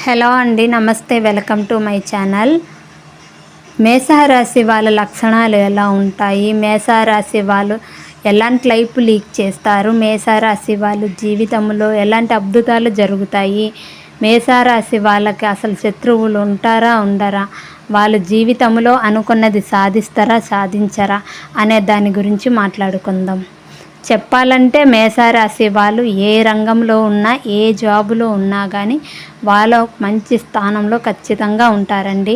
Hello అండి, నమస్తే. Welcome to my channel. మేషరాశి వాళ్ళ లక్షణాలు ఎలా ఉంటాయి, మేషరాశి వాళ్ళు ఎలాంటి లైఫ్ లీడ్ చేస్తారు, మేషరాశి వాళ్ళు జీవితంలో ఎలాంటి అద్భుతాలు జరుగుతాయి, మేషరాశి వాళ్ళకి అసలు శత్రువులు ఉంటారా ఉండరా, వాళ్ళ జీవితంలో అనుకున్నది సాధిస్తారా సాధించరా అనే దాని గురించి మాట్లాడుకుందాం. చెప్పాలంటే మేషరాశి వాళ్ళు ఏ రంగంలో ఉన్నా, ఏ జాబులో ఉన్నా కానీ వాళ్ళు మంచి స్థానంలో ఖచ్చితంగా ఉంటారండి.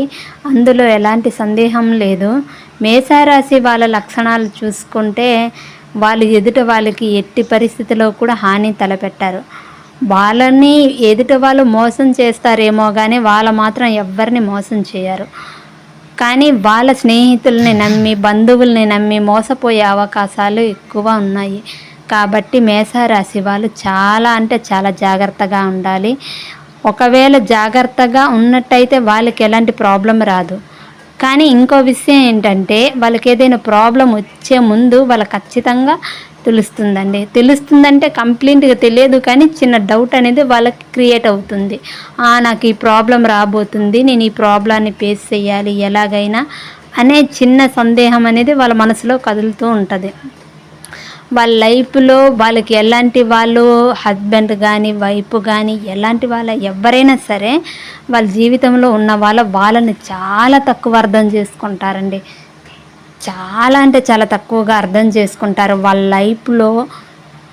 అందులో ఎలాంటి సందేహం లేదు. మేషరాశి వాళ్ళ లక్షణాలు చూసుకుంటే వాళ్ళు ఎదుటి వాళ్ళకి ఎట్టి పరిస్థితిలో కూడా హాని తలపెట్టారు. వాళ్ళని ఎదుటి వాళ్ళు మోసం చేస్తారేమో కానీ వాళ్ళు మాత్రం ఎవ్వరిని మోసం చేయరు. కానీ వాళ్ళ స్నేహితుల్ని నమ్మి, బంధువుల్ని నమ్మి మోసపోయే అవకాశాలు ఎక్కువ ఉన్నాయి. కాబట్టి మేషరాశి వాళ్ళు చాలా అంటే చాలా జాగ్రత్తగా ఉండాలి. ఒకవేళ జాగ్రత్తగా ఉన్నట్టయితే వాళ్ళకి ఎలాంటి ప్రాబ్లం రాదు. కానీ ఇంకో విషయం ఏంటంటే, వాళ్ళకి ఏదైనా ప్రాబ్లం వచ్చే ముందు వాళ్ళకి ఖచ్చితంగా తెలుస్తుందంటే కంప్లీట్గా తెలియదు, కానీ చిన్న డౌట్ అనేది వాళ్ళకి క్రియేట్ అవుతుంది. నాకు ఈ ప్రాబ్లం రాబోతుంది, నేను ఈ ప్రాబ్లాన్ని ఫేస్ చేయాలి ఎలాగైనా అనే చిన్న సందేహం అనేది వాళ్ళ మనసులో కదులుతూ ఉంటుంది. వాళ్ళ లైఫ్లో వాళ్ళకి ఎలాంటి వాళ్ళు హస్బెండ్ కానీ వైఫ్ కానీ ఎలాంటి వాళ్ళ ఎవరైనా సరే వాళ్ళ జీవితంలో ఉన్న వాళ్ళని చాలా తక్కువ అర్థం చేసుకుంటారండి. చాలా అంటే చాలా తక్కువగా అర్థం చేసుకుంటారు. వాళ్ళ లైఫ్లో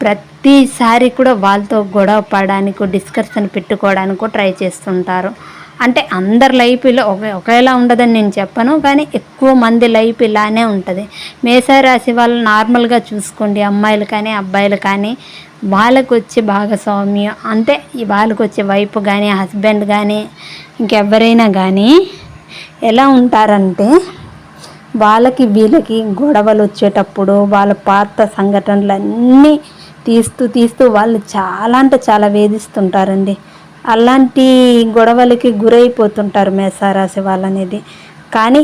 ప్రతిసారి కూడా వాళ్ళతో గొడవ పడడానికో డిస్కషన్ పెట్టుకోవడానికో ట్రై చేస్తుంటారు. అంటే అందరి లైఫ్ ఇలా ఒకేలా ఉండదని నేను చెప్పను, కానీ ఎక్కువ మంది లైఫ్ ఇలానే ఉంటుంది. మేషరాశి వాళ్ళు నార్మల్గా చూసుకోండి, అమ్మాయిలు కానీ అబ్బాయిలు కానీ వాళ్ళకు వచ్చే భాగస్వామ్యం అంటే వాళ్ళకు వచ్చే వైఫ్ కానీ హస్బెండ్ కానీ ఇంకెవరైనా కానీ ఎలా ఉంటారంటే, వాళ్ళకి వీళ్ళకి గొడవలు వచ్చేటప్పుడు వాళ్ళ పాత సంఘటనలన్నీ తీస్తూ వాళ్ళు చాలా అంటే చాలా వేధిస్తుంటారండి. అలాంటి గొడవలకి గురైపోతుంటారు మేషరాశి వాళ్ళనేది. కానీ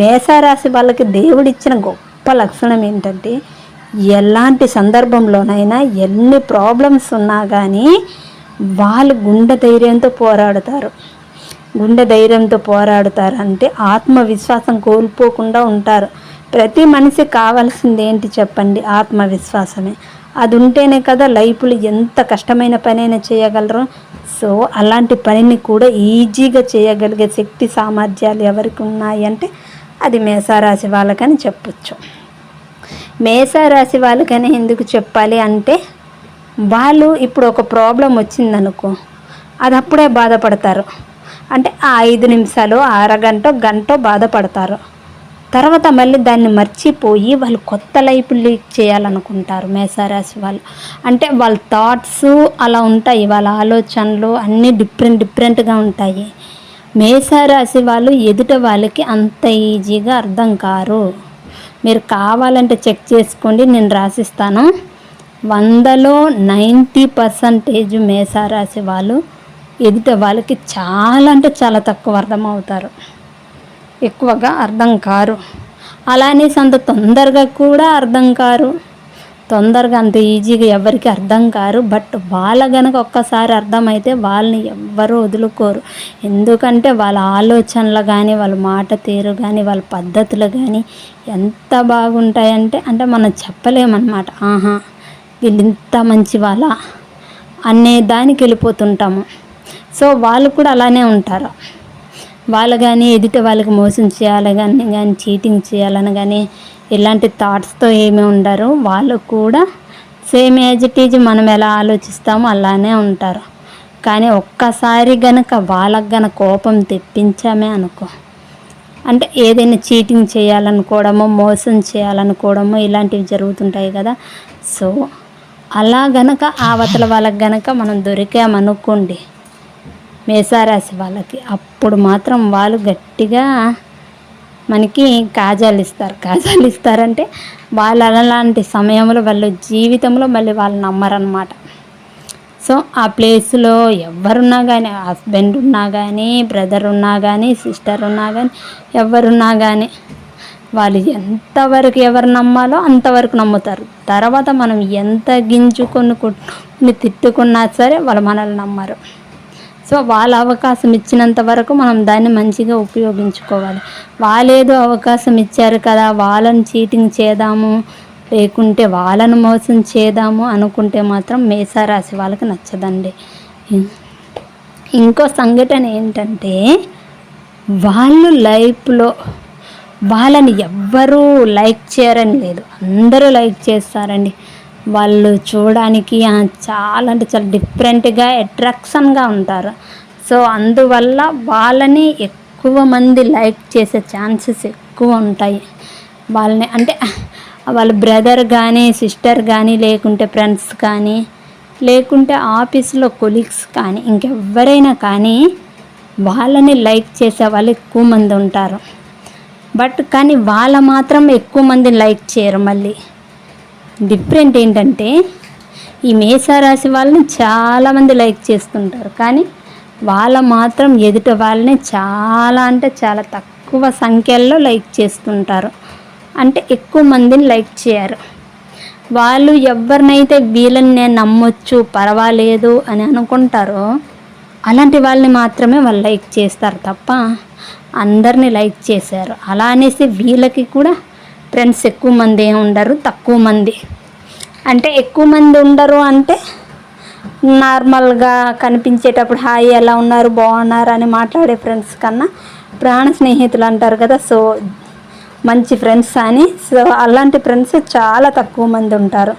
మేషరాశి వాళ్ళకి దేవుడిచ్చిన గొప్ప లక్షణం ఏంటంటే, ఎలాంటి సందర్భంలోనైనా ఎన్ని ప్రాబ్లమ్స్ ఉన్నా కానీ వాళ్ళు గుండె ధైర్యంతో పోరాడుతారు అంటే ఆత్మవిశ్వాసం కోల్పోకుండా ఉంటారు. ప్రతి మనిషికి కావాల్సింది ఏంటి చెప్పండి? ఆత్మవిశ్వాసమే. అది ఉంటేనే కదా లైఫ్లో ఎంత కష్టమైన పనైనా చేయగలరు. సో అలాంటి పనిని కూడా ఈజీగా చేయగలిగే శక్తి సామర్థ్యాలు ఎవరికి ఉన్నాయి అంటే అది మేషరాశి వాళ్ళకని చెప్పొచ్చు. మేషరాశి వాళ్ళకని ఎందుకు చెప్పాలి అంటే, వాళ్ళు ఇప్పుడు ఒక ప్రాబ్లం వచ్చిందనుకో, అది అప్పుడే బాధపడతారు. అంటే ఆ 5 నిమిషాలు, అరగంట, గంట బాధపడతారు. తర్వాత మళ్ళీ దాన్ని మర్చిపోయి వాళ్ళు కొత్త లైఫ్ లీడ్ చేయాలనుకుంటారు మేషరాశి వాళ్ళు. అంటే వాళ్ళ థాట్స్ అలా ఉంటాయి, వాళ్ళ ఆలోచనలు అన్నీ డిఫరెంట్గా ఉంటాయి. మేషరాశి వాళ్ళు ఎదుట వాళ్ళకి అంత ఈజీగా అర్థం కారు. మీరు కావాలంటే చెక్ చేసుకోండి, నేను రాసిస్తాను. 100లో 90% మేషరాశి వాళ్ళు ఎదుట వాళ్ళకి చాలా అంటే చాలా తక్కువ అర్థమవుతారు, ఎక్కువగా అర్థం కారు. అలానే అంత తొందరగా కూడా అర్థం కారు, తొందరగా అంత ఈజీగా ఎవరికి అర్థం కారు. బట్ వాళ్ళ గనక ఒక్కసారి అర్థమైతే వాళ్ళని ఎవ్వరూ వదులుకోరు. ఎందుకంటే వాళ్ళ ఆలోచనలు కానీ, వాళ్ళ మాట తీరు కానీ, వాళ్ళ పద్ధతులు కానీ ఎంత బాగుంటాయంటే మనం చెప్పలేమన్నమాట. వీళ్ళు ఇంత మంచి వాళ్ళ అనే దానికి వెళ్ళిపోతుంటాము. సో వాళ్ళు కూడా అలానే ఉంటారు. వాళ్ళు కానీ ఎదుటి వాళ్ళకి మోసం చేయాలని కానీ, చీటింగ్ చేయాలని కానీ ఇలాంటి థాట్స్తో ఏమీ ఉండరు. వాళ్ళు కూడా సేమ్ యాజ్ ఇట్ ఈజ్ మనం ఎలా ఆలోచిస్తామో అలానే ఉంటారు. కానీ ఒక్కసారి గనక వాళ్ళకి కోపం తెప్పించామే అనుకో, అంటే ఏదైనా చీటింగ్ చేయాలనుకోవడమో, మోసం చేయాలనుకోవడమో ఇలాంటివి జరుగుతుంటాయి కదా. సో అలా గనక అవతల వాళ్ళకి గనక మనం దొరికామనుకోండి మేషరాశి వాళ్ళకి, అప్పుడు మాత్రం వాళ్ళు గట్టిగా మనకి కాజాలు ఇస్తారంటే వాళ్ళు అలాంటి సమయంలో వాళ్ళ జీవితంలో మళ్ళీ వాళ్ళు నమ్మరన్నమాట. సో ఆ ప్లేస్లో ఎవరున్నా కానీ, హస్బెండ్ ఉన్నా కానీ, బ్రదర్ ఉన్నా కానీ, సిస్టర్ ఉన్నా కానీ, ఎవరున్నా కానీ వాళ్ళు ఎంతవరకు ఎవరు నమ్మాలో అంతవరకు నమ్ముతారు. తర్వాత మనం ఎంత గింజుకొని తిట్టుకున్నా సరే వాళ్ళు మనల్ని నమ్మరు. సో వాళ్ళ అవకాశం ఇచ్చినంత వరకు మనం దాన్ని మంచిగా ఉపయోగించుకోవాలి. వాళ్ళేదో అవకాశం ఇచ్చారు కదా, వాళ్ళని చీటింగ్ చేద్దాము, లేకుంటే వాళ్ళను మోసం చేద్దాము అనుకుంటే మాత్రం మేషరాశి వాళ్ళకి నచ్చదండి. ఇంకో సంఘటన ఏంటంటే, వాళ్ళు లైఫ్లో వాళ్ళని ఎవ్వరూ లైక్ చేయరని లేదు, అందరూ లైక్ చేస్తారండి. వాళ్ళు చూడడానికి చాలా అంటే చాలా డిఫరెంట్గా అట్రాక్షన్గా ఉంటారు. సో అందువల్ల వాళ్ళని ఎక్కువ మంది లైక్ చేసే ఛాన్సెస్ ఎక్కువ ఉంటాయి. వాళ్ళని అంటే వాళ్ళ బ్రదర్ కానీ, సిస్టర్ కానీ, లేకుంటే ఫ్రెండ్స్ కానీ, లేకుంటే ఆఫీస్లో కొలీగ్స్ కానీ, ఇంకెవ్వరైనా కానీ వాళ్ళని లైక్ చేసే వాళ్ళు ఎక్కువ మంది ఉంటారు. కానీ వాళ్ళ మాత్రం ఎక్కువ మందిని లైక్ చేయరు. మళ్ళీ డిఫరెంట్ ఏంటంటే, ఈ మేషరాశి వాళ్ళని చాలామంది లైక్ చేస్తుంటారు, కానీ వాళ్ళ మాత్రం ఎదుట వాళ్ళని చాలా అంటే చాలా తక్కువ సంఖ్యల్లో లైక్ చేస్తుంటారు. అంటే ఎక్కువ మందిని లైక్ చేయరు. వాళ్ళు ఎవరినైతే వీళ్ళని నేను నమ్మొచ్చు, పర్వాలేదు అని అనుకుంటారో అలాంటి వాళ్ళని మాత్రమే వాళ్ళు లైక్ చేస్తారు తప్ప అందరినీ లైక్ చేశారు. అలా అనేసి వీళ్ళకి కూడా ఫ్రెండ్స్ ఎక్కువ మంది ఏమి ఉండరు, తక్కువ మంది. అంటే ఎక్కువ మంది ఉండరు అంటే నార్మల్గా కనిపించేటప్పుడు హాయ్ ఎలా ఉన్నారు, బాగున్నారు అని మాట్లాడే ఫ్రెండ్స్ కన్నా ప్రాణ స్నేహితులు అంటారు కదా, సో మంచి ఫ్రెండ్స్ అని, సో అలాంటి ఫ్రెండ్స్ చాలా తక్కువ మంది ఉంటారు.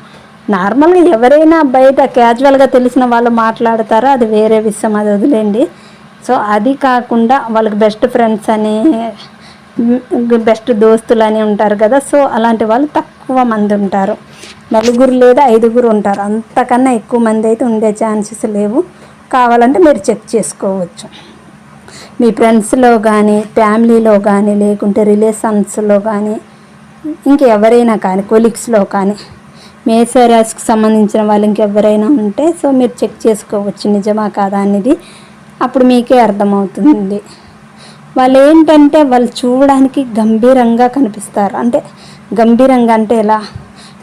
నార్మల్గా ఎవరైనా బయట క్యాజువల్గా తెలిసిన వాళ్ళు మాట్లాడతారో అది వేరే విషయం, అది వదిలేండి. సో అది కాకుండా వాళ్ళకి బెస్ట్ ఫ్రెండ్స్ అని, బెస్ట్ దోస్తులు అని ఉంటారు కదా, సో అలాంటి వాళ్ళు తక్కువ మంది ఉంటారు. 4 లేదా 5 ఉంటారు, అంతకన్నా ఎక్కువ మంది అయితే ఉండే ఛాన్సెస్ లేవు. కావాలంటే మీరు చెక్ చేసుకోవచ్చు. మీ ఫ్రెండ్స్లో కానీ, ఫ్యామిలీలో కానీ, లేకుంటే రిలేషన్స్లో కానీ, ఇంకెవరైనా కానీ, కొలీగ్స్లో కానీ మేషరాశికి సంబంధించిన వాళ్ళు ఇంకెవరైనా ఉంటే సో మీరు చెక్ చేసుకోవచ్చు నిజమా కాదా అనేది. అప్పుడు మీకే అర్థమవుతుంది. వాళ్ళు ఏంటంటే వాళ్ళు చూడడానికి గంభీరంగా కనిపిస్తారు. అంటే గంభీరంగా అంటే ఎలా,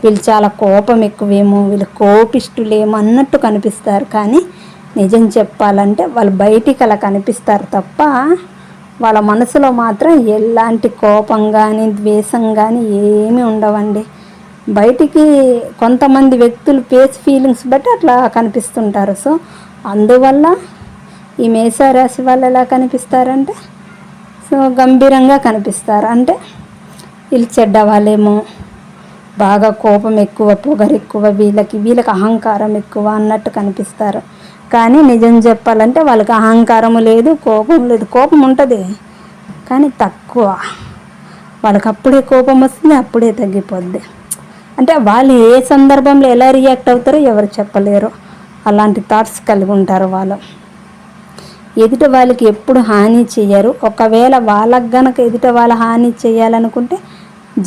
వీళ్ళు చాలా కోపం ఎక్కువేమో, వీళ్ళు కోపిష్టులేమో అన్నట్టు కనిపిస్తారు. కానీ నిజం చెప్పాలంటే వాళ్ళు బయటికి అలా కనిపిస్తారు తప్ప వాళ్ళ మనసులో మాత్రం ఎలాంటి కోపం కానీ, ద్వేషం కానీ ఏమీ ఉండవండి. బయటికి కొంతమంది వ్యక్తులు ఫేస్ ఫీలింగ్స్ బట్టి అట్లా కనిపిస్తుంటారు. సో అందువల్ల ఈ మేషరాశి వాళ్ళు ఎలా కనిపిస్తారంటే సో గంభీరంగా కనిపిస్తారు. అంటే వీళ్ళు చెడ్డవాళ్ళేమో, బాగా కోపం ఎక్కువ, పొగరు ఎక్కువ, వీళ్ళకి అహంకారం ఎక్కువ అన్నట్టు కనిపిస్తారు. కానీ నిజం చెప్పాలంటే వాళ్ళకి అహంకారము లేదు, కోపం లేదు. కోపం ఉంటుంది కానీ తక్కువ. వాళ్ళకి అప్పుడే కోపం వస్తుంది, అప్పుడే తగ్గిపోద్ది. అంటే వాళ్ళు ఏ సందర్భంలో ఎలా రియాక్ట్ అవుతారో ఎవరు చెప్పలేరు. అలాంటి థాట్స్ కలిగి ఉంటారు వాళ్ళు. ఎదుట వాళ్ళకి ఎప్పుడు హాని చేయరు. ఒకవేళ వాళ్ళకు గనక ఎదుట వాళ్ళ హాని చేయాలనుకుంటే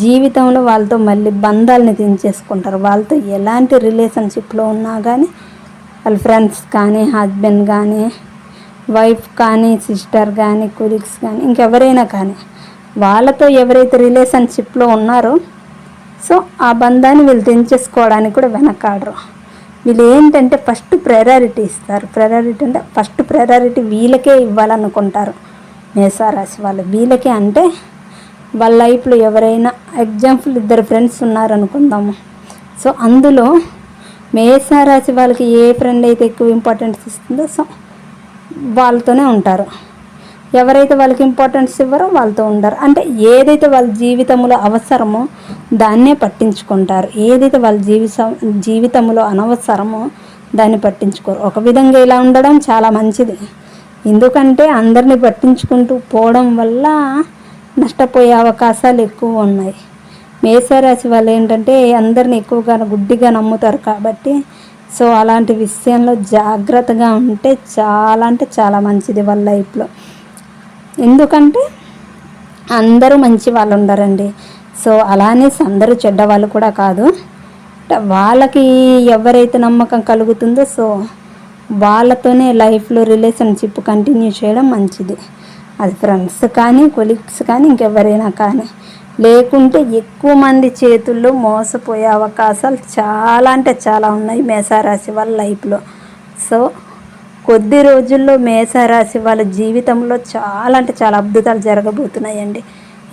జీవితంలో వాళ్ళతో మళ్ళీ బంధాలని తెంచేసుకుంటారు. వాళ్ళతో ఎలాంటి రిలేషన్షిప్లో ఉన్నా కానీ, వాళ్ళ ఫ్రెండ్స్ కానీ, హస్బెండ్ కానీ, వైఫ్ కానీ, సిస్టర్ కానీ, కొలీగ్స్ కానీ, ఇంకెవరైనా కానీ వాళ్ళతో ఎవరైతే రిలేషన్షిప్లో ఉన్నారో సో ఆ బంధాన్ని వీళ్ళు తెంచేసుకోవడానికి కూడా వెనకాడరు. వీళ్ళు ఏంటంటే ఫస్ట్ ప్రయారిటీ ఇస్తారు. ప్రయారిటీ అంటే ఫస్ట్ ప్రయారిటీ వీళ్ళకే ఇవ్వాలనుకుంటారు మేషరాశి వాళ్ళు. వీళ్ళకే అంటే వాళ్ళ లైఫ్లో ఎవరైనా ఎగ్జాంపుల్ 2 ఫ్రెండ్స్ ఉన్నారనుకుందాము. సో అందులో మేషరాశి వాళ్ళకి ఏ ఫ్రెండ్ అయితే ఎక్కువ ఇంపార్టెన్స్ ఇస్తుందో సో వాళ్ళతోనే ఉంటారు. ఎవరైతే వాళ్ళకి ఇంపార్టెన్స్ ఇవ్వరో వాళ్ళతో ఉండరు. అంటే ఏదైతే వాళ్ళ జీవితంలో అవసరమో దాన్నే పట్టించుకుంటారు. ఏదైతే వాళ్ళ జీవితంలో అనవసరమో దాన్ని పట్టించుకోరు. ఒక విధంగా ఇలా ఉండడం చాలా మంచిది. ఎందుకంటే అందరినీ పట్టించుకుంటూ పోవడం వల్ల నష్టపోయే అవకాశాలు ఎక్కువ ఉన్నాయి. మేషరాశి వాళ్ళు ఏంటంటే అందరిని ఎక్కువగా గుడ్డిగా నమ్ముతారు కాబట్టి సో అలాంటి విషయంలో జాగ్రత్తగా ఉంటే చాలా అంటే చాలా మంచిది వాళ్ళ లైఫ్లో. ఎందుకంటే అందరూ మంచి వాళ్ళు ఉండరండి. సో అలానే అందరూ చెడ్డవాళ్ళు కూడా కాదు. వాళ్ళకి ఎవరైతే నమ్మకం కలుగుతుందో సో వాళ్ళతోనే లైఫ్లో రిలేషన్షిప్ కంటిన్యూ చేయడం మంచిది. అది ఫ్రెండ్స్ కానీ, కొలీగ్స్ కానీ, ఇంకెవరైనా కానీ. లేకుంటే ఎక్కువ మంది చేతుల్లో మోసపోయే అవకాశాలు చాలా అంటే చాలా ఉన్నాయి మేషరాశి వాళ్ళ లైఫ్లో. సో కొద్ది రోజుల్లో మేషరాశి వాళ్ళ జీవితంలో చాలా అంటే చాలా అద్భుతాలు జరగబోతున్నాయండి.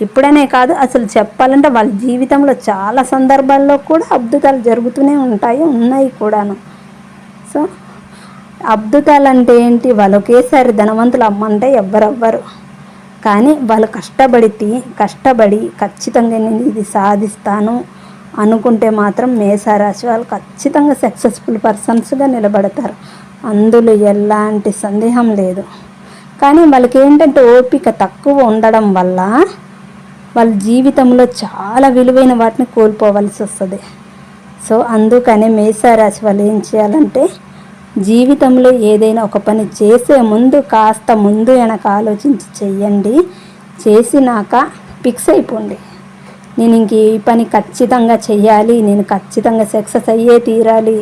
ఇప్పుడనే కాదు, అసలు చెప్పాలంటే వాళ్ళ జీవితంలో చాలా సందర్భాల్లో కూడా అద్భుతాలు జరుగుతూనే ఉన్నాయి కూడాను. సో అద్భుతాలు అంటే ఏంటి, వాళ్ళు ఒకేసారి ధనవంతులు అమ్మంటే ఎవ్వరవ్వరు. కానీ వాళ్ళు కష్టపడి ఖచ్చితంగా నేను ఇది సాధిస్తాను అనుకుంటే మాత్రం మేషరాశి వాళ్ళు ఖచ్చితంగా సక్సెస్ఫుల్ పర్సన్స్గా నిలబడతారు. అందులో ఎలాంటి సందేహం లేదు. కానీ వాళ్ళకి ఏంటంటే ఓపిక తక్కువ ఉండడం వల్ల వాళ్ళ జీవితంలో చాలా విలువైన వాటిని కోల్పోవలసి వస్తుంది. సో అందుకనే మేషరాశి వాళ్ళు ఏం చేయాలంటే, జీవితంలో ఏదైనా ఒక పని చేసే ముందు కాస్త ముందు వెనక ఆలోచించి చెయ్యండి. చేసినాక ఫిక్స్ అయిపోండి, నేను ఇంక ఈ పని ఖచ్చితంగా చెయ్యాలి, నేను ఖచ్చితంగా సక్సెస్ అయ్యే తీరాలి,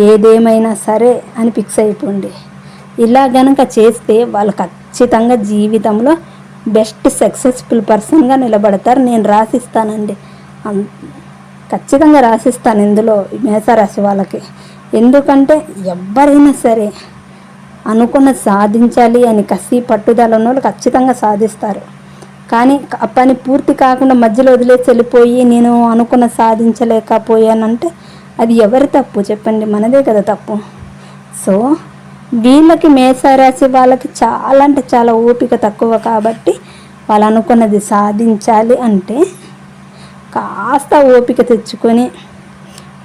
ఏదేమైనా సరే అని ఫిక్స్ అయిపోండి. ఇలా గనక చేస్తే వాళ్ళు ఖచ్చితంగా జీవితంలో బెస్ట్ సక్సెస్ఫుల్ పర్సన్గా నిలబడతారు. నేను రాసిస్తానండి, ఖచ్చితంగా రాసిస్తాను ఇందులో మేషరాశి వాళ్ళకి. ఎందుకంటే ఎవరైనా సరే అనుకున్న సాధించాలి అని కసి పట్టుదల ఉన్న వాళ్ళు ఖచ్చితంగా సాధిస్తారు. కానీ ఆ పని పూర్తి కాకుండా మధ్యలో వదిలేసి వెళ్ళిపోయి నేను అనుకున్న సాధించలేకపోయానంటే అది ఎవరి తప్పు చెప్పండి? మనదే కదా తప్పు. సో వీళ్ళకి మేషరాశి వాళ్ళకి చాలా అంటే చాలా ఓపిక తక్కువ కాబట్టి వాళ్ళు అనుకున్నది సాధించాలి అంటే కాస్త ఓపిక తెచ్చుకొని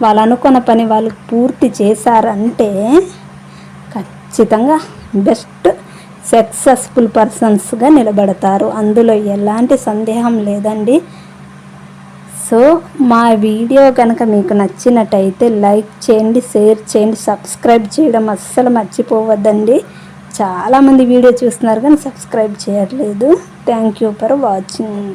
వాళ్ళు అనుకున్న పని వాళ్ళు పూర్తి చేశారంటే ఖచ్చితంగా బెస్ట్ సక్సెస్ఫుల్ పర్సన్స్గా నిలబడతారు. అందులో ఎలాంటి సందేహం లేదండి. సో మా వీడియో కనుక మీకు నచ్చినట్టయితే లైక్ చేయండి, షేర్ చేయండి, సబ్స్క్రైబ్ చేయడం అస్సలు మర్చిపోవద్దండి. చాలామంది వీడియో చూస్తున్నారు కానీ సబ్స్క్రైబ్ చేయట్లేదు. Thank you for watching.